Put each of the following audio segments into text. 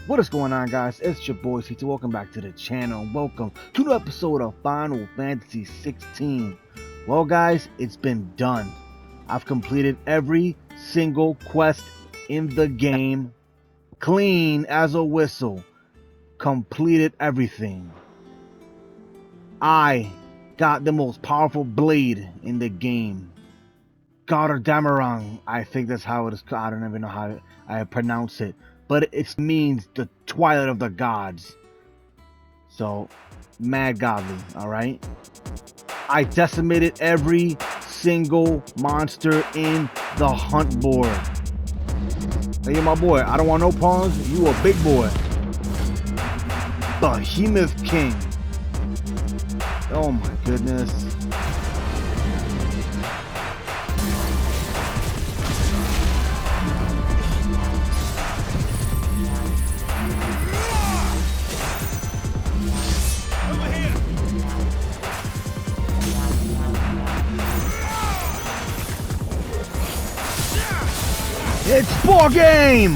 What is going on, guys? It's your boy CT. Welcome back to the channel. Welcome to the episode of Final Fantasy 16. Well, guys, it's been done. I've completed every single quest in the game. Clean as a whistle. Completed everything. I got the most powerful blade in the game. Gardamarang. I think that's how it is. I don't even know how I pronounce it. But it means the twilight of the gods. So, mad godly, alright? I decimated every single monster in the hunt board. Hey, my boy, I don't want no pawns. You a big boy. Behemoth King. Oh my goodness. It's ball game!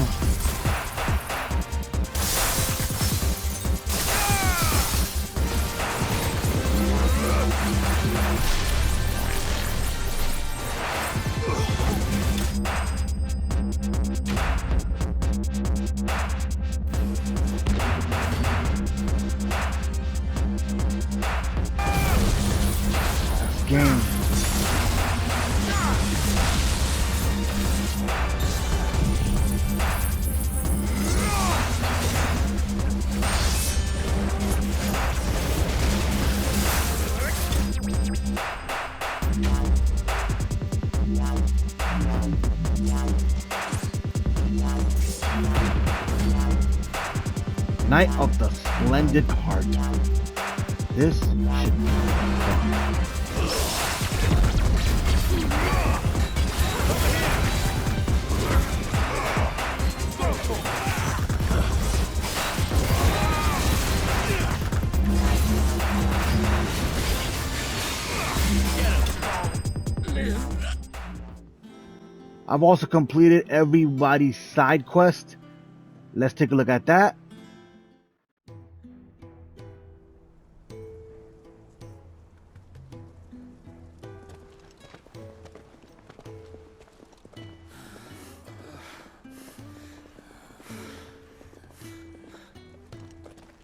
That's game. Knight of the Splendid Heart. This should be fun. I've also completed everybody's side quest. Let's take a look at that.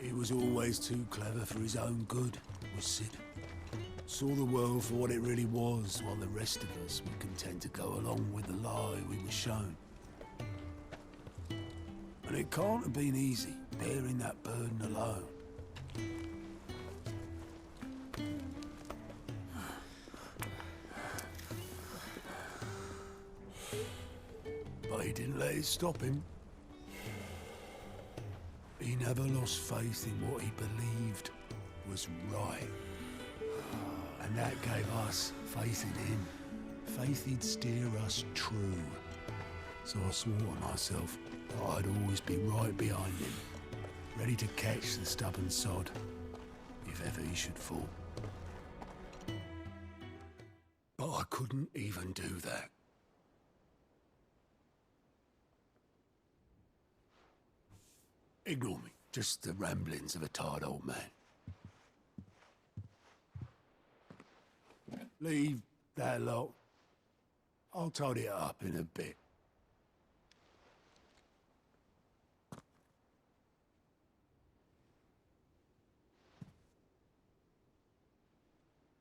He was always too clever for his own good, was Sid. Saw the world for what it really was, while the rest of us were content to go along with the lie we were shown. And it can't have been easy, bearing that burden alone. But he didn't let it stop him. He never lost faith in what he believed was right. And that gave us faith in him. Faith he'd steer us true. So I swore to myself that I'd always be right behind him, ready to catch the stubborn sod, if ever he should fall. But I couldn't even do that. Ignore me. Just the ramblings of a tired old man. Leave that lot. I'll tidy it up in a bit.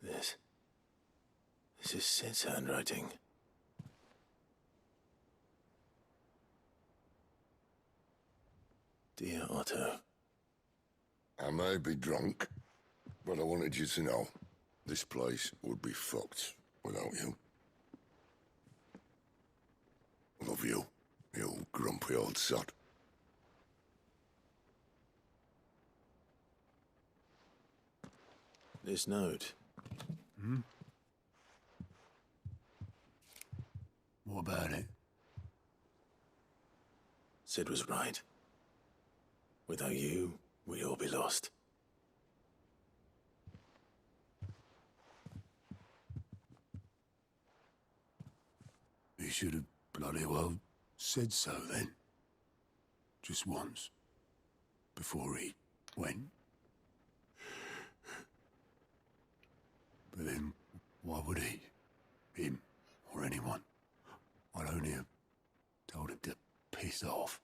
This is Sid's handwriting. Dear Otto. I may be drunk, but I wanted you to know this place would be fucked without you. Love you, you grumpy old sod. This note. What about it? Sid was right. Without you, we'd all be lost. He should have bloody well said so then. Just once. before he went. But then, why would he? Him, or anyone? I'd only have told him to piss off.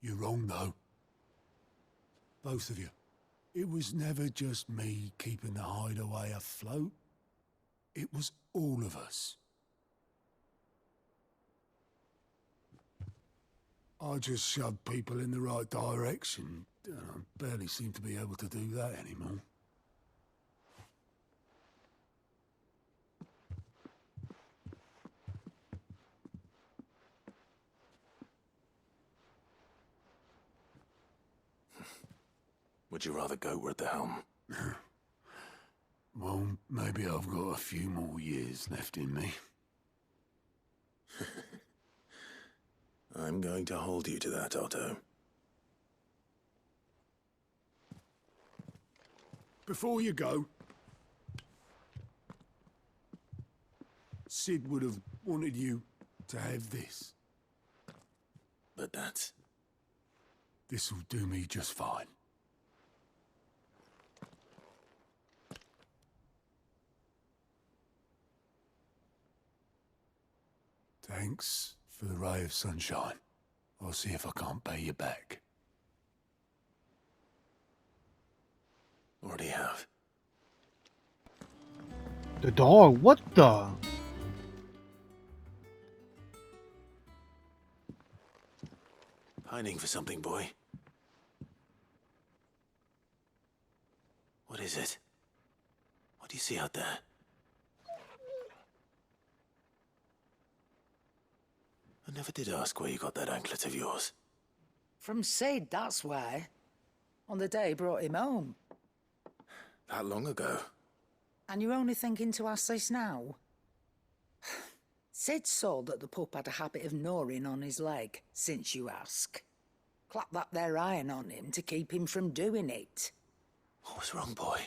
You're wrong, though. Both of you. It was never just me keeping the hideaway afloat. It was all of us. I just shoved people in the right direction. I barely seem to be able to do that anymore. Would you rather go at the helm? Well, maybe I've got a few more years left in me. I'm going to hold you to that, Otto. Before you go, Sid would have wanted you to have this. But that's... This'll do me just fine. Thanks for the ray of sunshine. I'll see if I can't pay you back. Already have. The dog? What the? Pining for something, boy. What is it? What do you see out there? I never did ask where you got that anklet of yours. From Sid, that's why. On the day he brought him home. That long ago? And you're only thinking to ask this now? Sid saw that the pup had a habit of gnawing on his leg, since you ask. Clap that there iron on him to keep him from doing it. What was wrong, boy?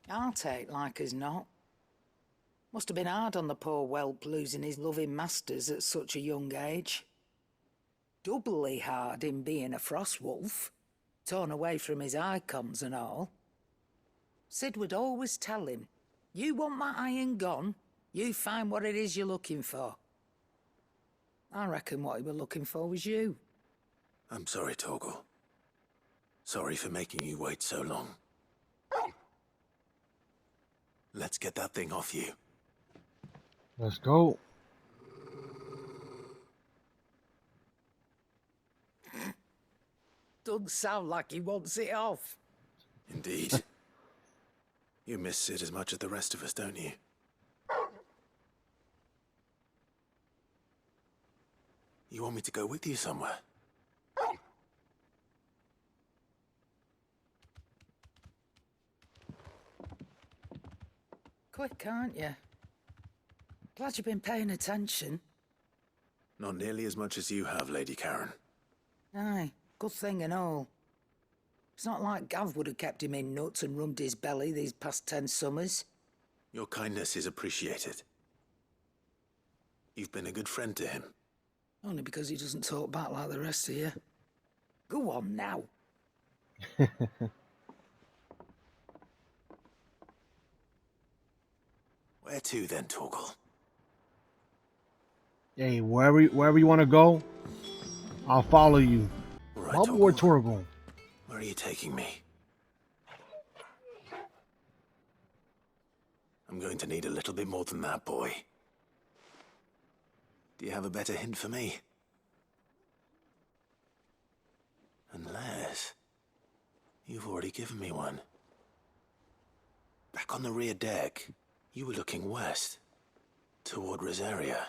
I'll take like as not. Must have been hard on the poor whelp losing his loving masters at such a young age. Doubly hard in being a frost wolf, torn away from his Eikons and all. Sid would always tell him, you want that iron gone, you find what it is you're looking for. I reckon what he were looking for was you. I'm sorry, Torgal. Sorry for making you wait so long. Let's get that thing off you. Let's go. Doesn't sound like he wants it off. Indeed. You miss Sid as much as the rest of us, don't you? You want me to go with you somewhere? Quick, aren't you? Glad you've been paying attention. Not nearly as much as you have, Lady Karen. Aye, good thing and all. It's not like Gav would have kept him in nuts and rubbed his belly these past 10 summers. Your kindness is appreciated. You've been a good friend to him. Only because he doesn't talk back like the rest of you. Go on now. Where to then, Torgal? Hey, wherever you want to go, I'll follow you. All right, My boy Torgal. Torgal. Where are you taking me? I'm going to need a little bit more than that, boy. Do you have a better hint for me? Unless... you've already given me one. Back on the rear deck, you were looking west, toward Rosaria.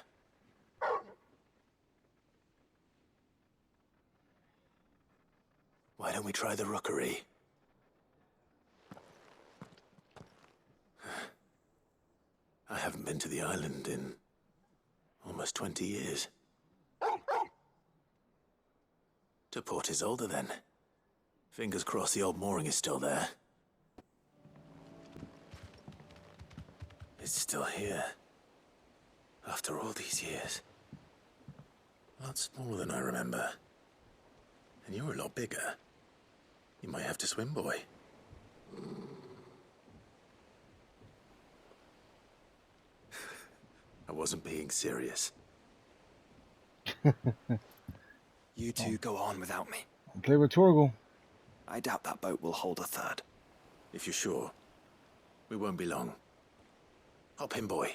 Why don't we try the rookery? I haven't been to the island in almost 20 years. To Port Isolde, then. Fingers crossed the old mooring is still there. It's still here. After all these years. A lot smaller than I remember. And you're a lot bigger. You might have to swim, boy. I wasn't being serious. You two go on without me. Okay, rhetorical. I doubt that boat will hold a third. If you're sure, we won't be long. Hop in, boy.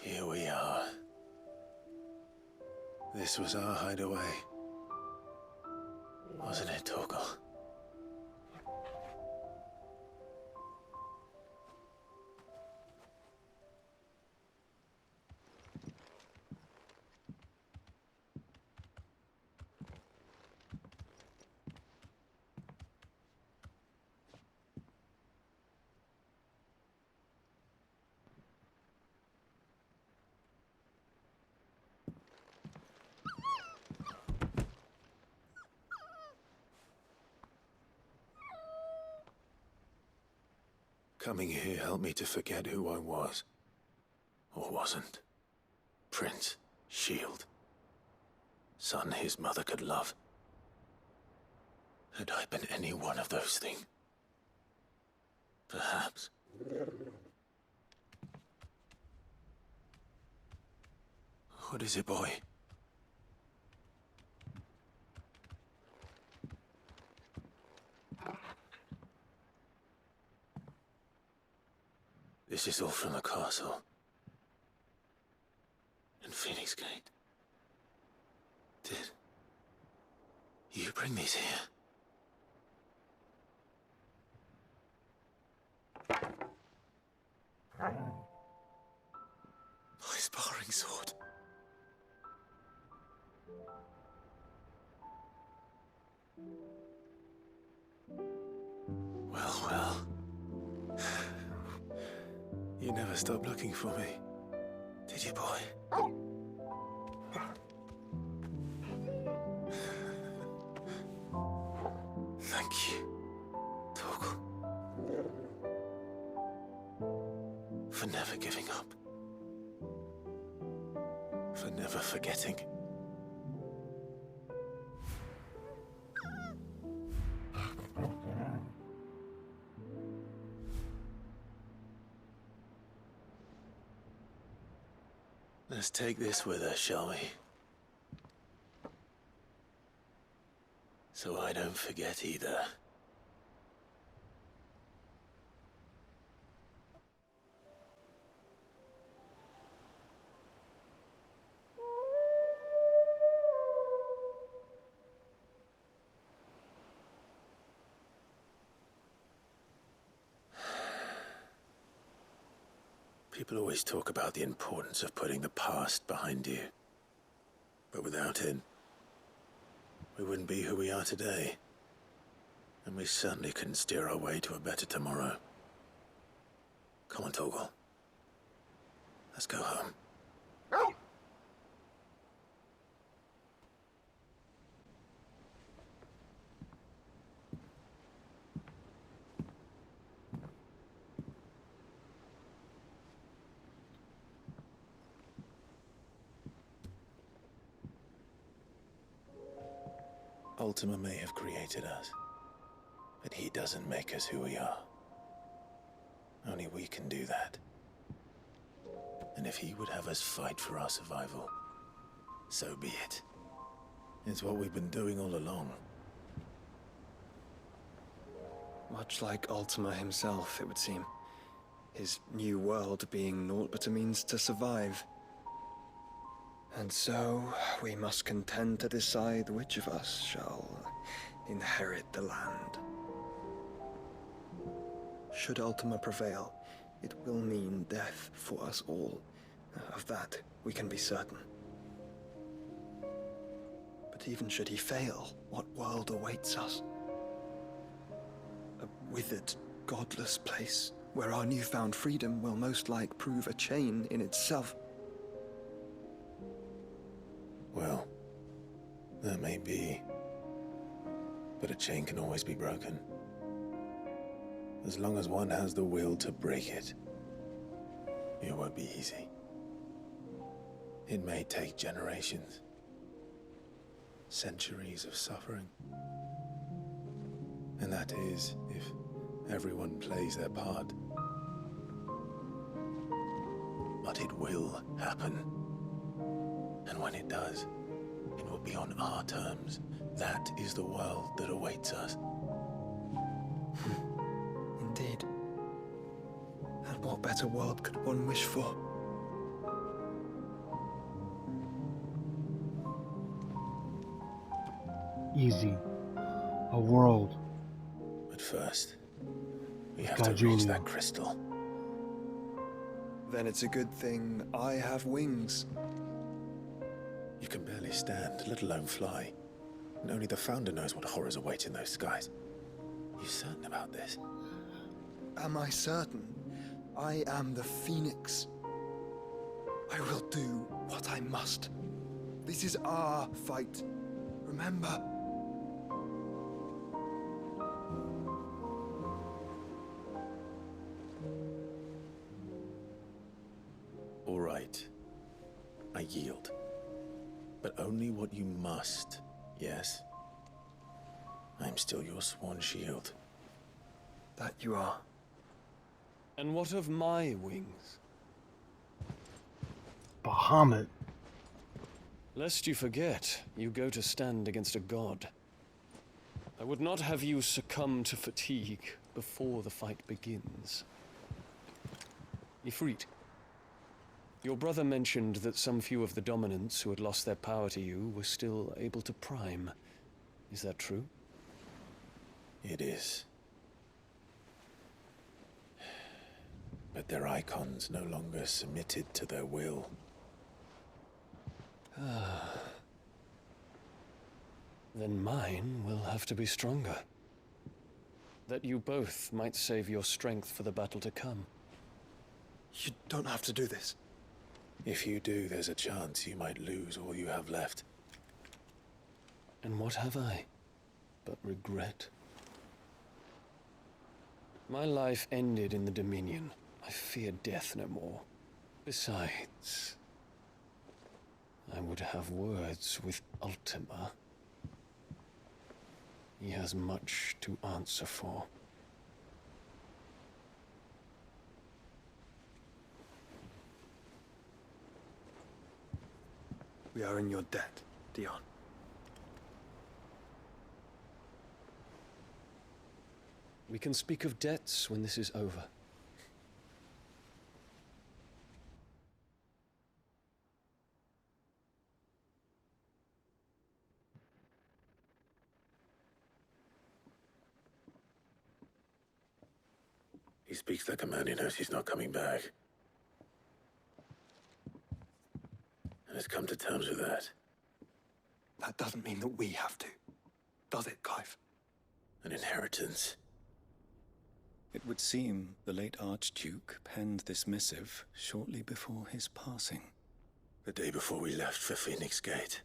Here we are. This was our hideaway. Wasn't it, Torgal? Coming here helped me to forget who I was. Or wasn't. Prince, shield. Son his mother could love. Had I been any one of those things? Perhaps. What is it, boy? This is all from the castle. In Phoenix Gate. Did you bring these here? My sparring sword. Well, well. You never stopped looking for me, did you, boy? Thank you, Torgal. For never giving up. For never forgetting. Let's take this with us, shall we? So I don't forget either. People always talk about the importance of putting the past behind you. But without it, we wouldn't be who we are today. And we certainly couldn't steer our way to a better tomorrow. Come on, Torgal. Let's go home. Ultima may have created us, but he doesn't make us who we are. Only we can do that. And if he would have us fight for our survival, so be it. It's what we've been doing all along. Much like Ultima himself, it would seem. His new world being naught but a means to survive. And so, we must contend to decide which of us shall inherit the land. Should Ultima prevail, it will mean death for us all. Of that, we can be certain. But even should he fail, what world awaits us? A withered, godless place where our newfound freedom will most like prove a chain in itself. Well, that may be. But a chain can always be broken. As long as one has the will to break it. It won't be easy. It may take generations. Centuries of suffering. And that is if everyone plays their part. But it will happen. And when it does, it will be on our terms. That is the world that awaits us. Indeed. And what better world could one wish for? Easy. A world. But first, we have Got to reach Julia. that crystal. Then it's a good thing I have wings. You can barely stand, let alone fly. And only the Founder knows what horrors await in those skies. You certain about this? Am I certain? I am the Phoenix. I will do what I must. This is our fight. Remember? All right. I yield. But only what you must, yes? I'm still your sworn shield. That you are. And what of my wings? Bahamut. Lest you forget, you go to stand against a god. I would not have you succumb to fatigue before the fight begins. Ifrit, your brother mentioned that some few of the dominants who had lost their power to you were still able to prime. Is that true? It is. But their Eikons no longer submitted to their will. Then mine will have to be stronger. That you both might save your strength for the battle to come. You don't have to do this. If you do, there's a chance you might lose all you have left. And what have I but regret? My life ended in the Dominion. I fear death no more. Besides, I would have words with Ultima. He has much to answer for. We are in your debt, Dion. We can speak of debts when this is over. He speaks like a man who knows he's not coming back. And has come to terms with that. That doesn't mean that we have to, does it, Clive? An inheritance. It would seem the late Archduke penned this missive shortly before his passing. The day before we left for Phoenix Gate.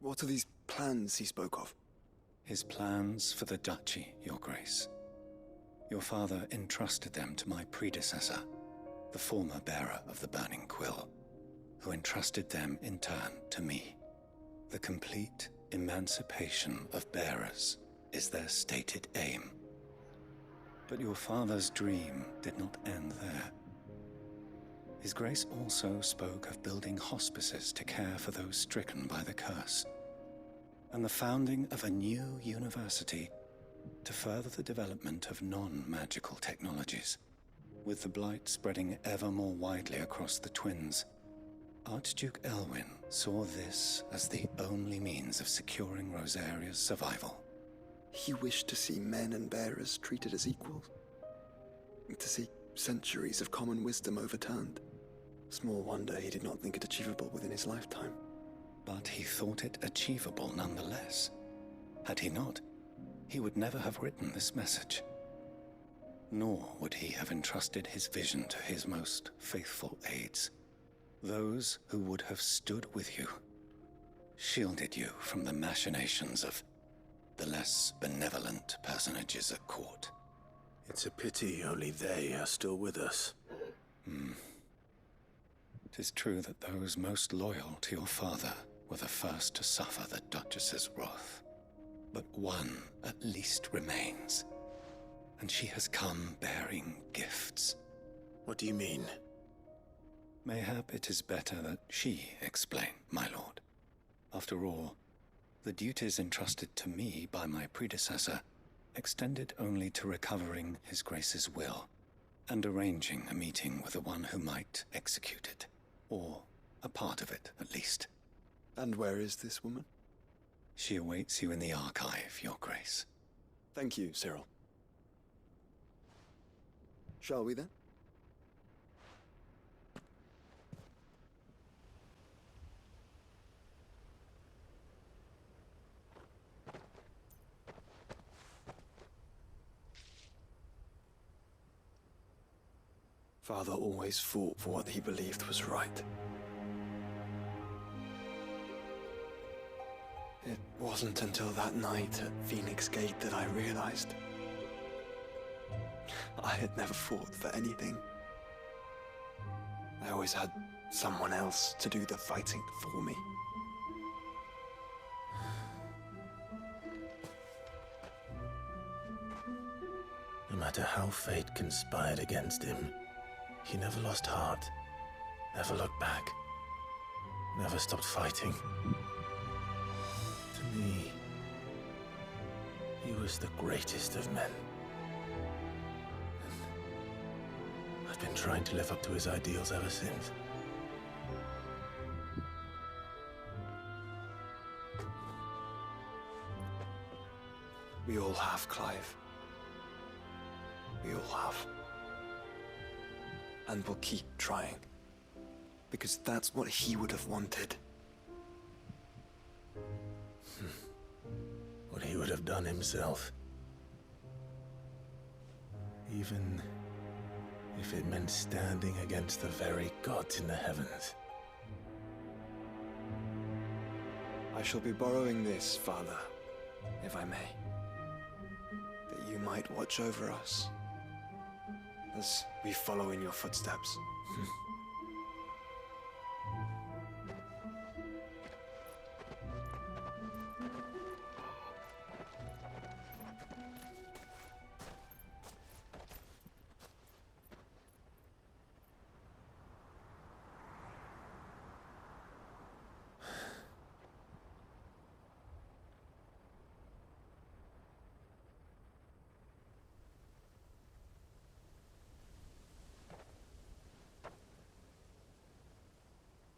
What are these plans he spoke of? His plans for the duchy, Your Grace. Your father entrusted them to my predecessor, the former bearer of the Burning Quill, who entrusted them in turn to me. The complete emancipation of bearers is their stated aim. But your father's dream did not end there. His Grace also spoke of building hospices to care for those stricken by the curse, and the founding of a new university to further the development of non-magical technologies. With the Blight spreading ever more widely across the Twins, Archduke Elwyn saw this as the only means of securing Rosaria's survival. He wished to see men and bearers treated as equals. To see centuries of common wisdom overturned. Small wonder he did not think it achievable within his lifetime. But he thought it achievable nonetheless. Had he not, he would never have written this message. Nor would he have entrusted his vision to his most faithful aides, those who would have stood with you, shielded you from the machinations of the less benevolent personages at court. It's a pity only they are still with us. 'Tis true that those most loyal to your father were the first to suffer the Duchess's wrath. But one at least remains, and she has come bearing gifts. What do you mean? Mayhap it is better that she explain, my lord. After all, the duties entrusted to me by my predecessor extended only to recovering His Grace's will and arranging a meeting with the one who might execute it, or a part of it at least. And where is this woman? She awaits you in the archive, Your Grace. Thank you, Cyril. Shall we then? Father always fought for what he believed was right. It wasn't until that night at Phoenix Gate that I realized I had never fought for anything. I always had someone else to do the fighting for me. No matter how fate conspired against him, he never lost heart, never looked back, never stopped fighting. To me, he was the greatest of men. And I've been trying to live up to his ideals ever since. We all have, Clive. We all have. And we'll keep trying. Because that's what he would have wanted. What he would have done himself. Even if it meant standing against the very gods in the heavens. I shall be borrowing this, Father, if I may. That you might watch over us as we follow in your footsteps.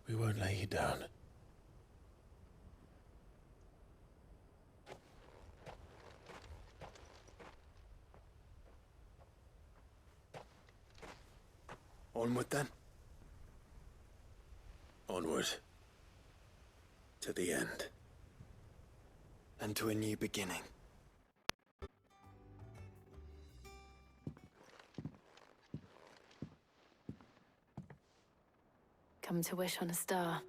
We won't lay you down. Onward then. Onward. To the end. And to a new beginning. Come to wish on a star.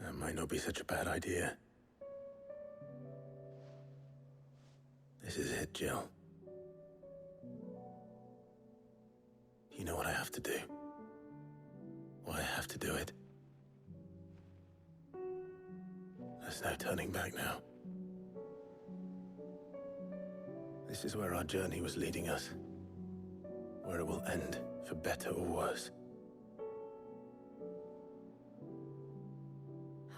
That might not be such a bad idea. This is it, Jill. You know what I have to do. Why I have to do it. There's no turning back now. This is where our journey was leading us. Where it will end, for better or worse.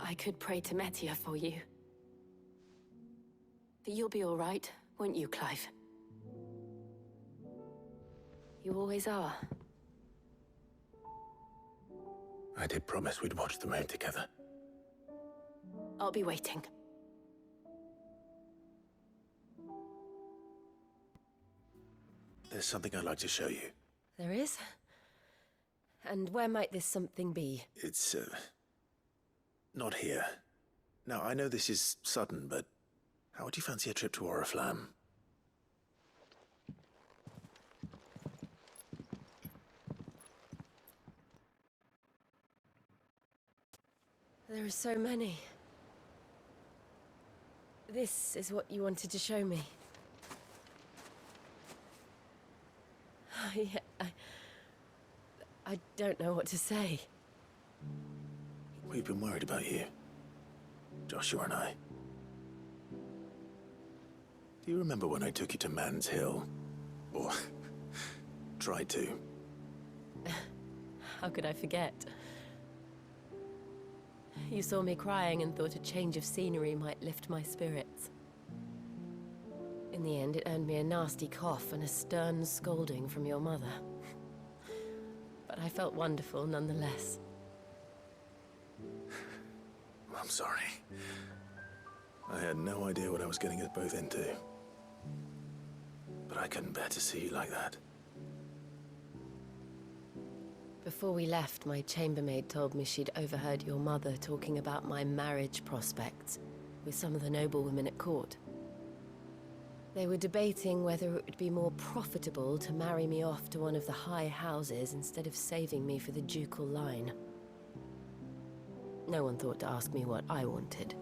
I could pray to Metia for you. But you'll be all right, won't you, Clive? You always are. I did promise we'd watch the moon together. I'll be waiting. There's something I'd like to show you. There is? And where might this something be? It's, not here. Now, I know this is sudden, but how would you fancy a trip to Oriflamme? There are so many. This is what you wanted to show me. I don't know what to say. We've been worried about you, Joshua and I. Do you remember when I took you to Man's Hill? Or tried to? How could I forget? You saw me crying and thought a change of scenery might lift my spirits. In the end, it earned me a nasty cough and a stern scolding from your mother. But I felt wonderful nonetheless. I'm sorry. I had no idea what I was getting us both into. But I couldn't bear to see you like that. Before we left, my chambermaid told me she'd overheard your mother talking about my marriage prospects with some of the noblewomen at court. They were debating whether it would be more profitable to marry me off to one of the high houses instead of saving me for the ducal line. No one thought to ask me what I wanted.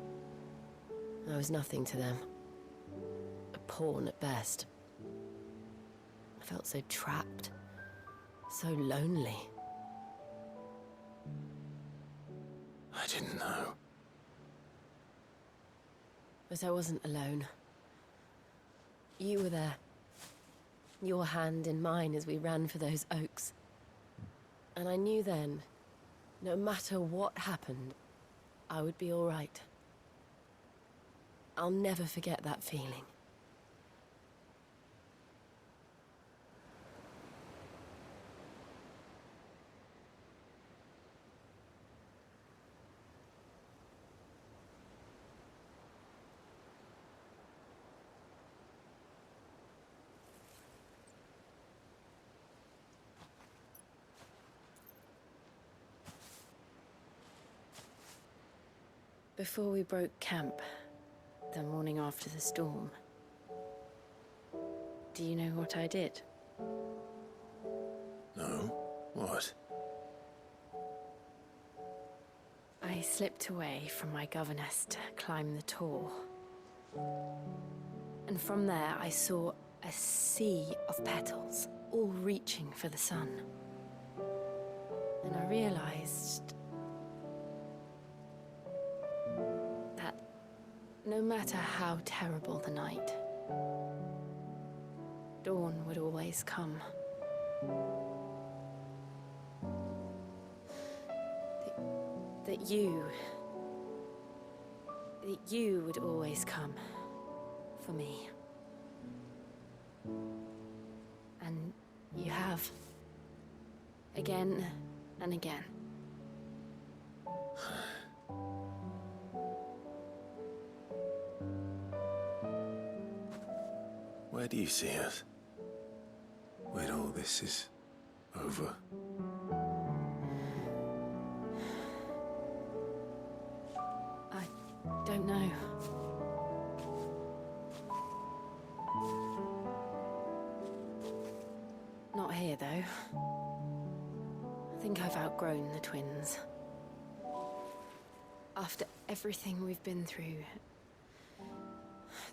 I was nothing to them. A pawn at best. I felt so trapped, so lonely. I didn't know. But I wasn't alone. You were there. Your hand in mine as we ran for those oaks. And I knew then, no matter what happened, I would be all right. I'll never forget that feeling. Before we broke camp, the morning after the storm, do you know what I did? No? What? I slipped away from my governess to climb the tor. And from there I saw a sea of petals, all reaching for the sun. And I realized that no matter how terrible the night, dawn would always come. That you would always come for me. And you have. Again and again. Where do you see us? When all this is over? I don't know. Not here, though. I think I've outgrown the twins. After everything we've been through,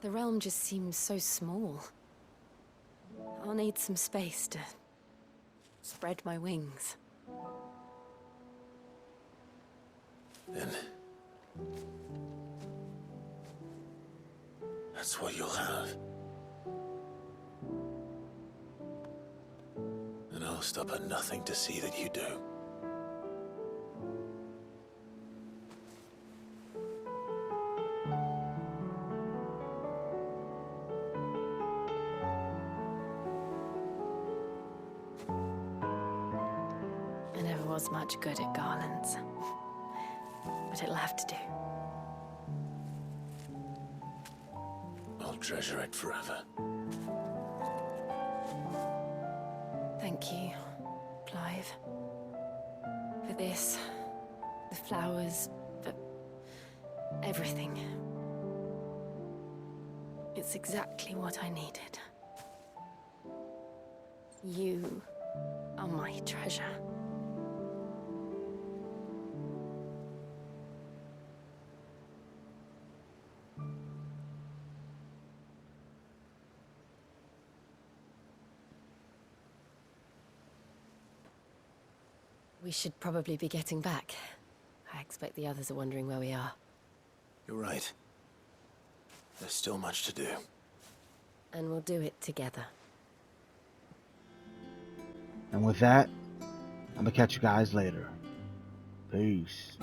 the realm just seems so small. I'll need some space to spread my wings. Then that's what you'll have. And I'll stop at nothing to see that you do. I never was much good at garlands, but it'll have to do. I'll treasure it forever. Thank you, Clive. For this, the flowers, for everything. It's exactly what I needed. You are my treasure. We should probably be getting back. I expect the others are wondering where we are. You're right. There's still much to do. And we'll do it together. And with that, I'm gonna catch you guys later. Peace.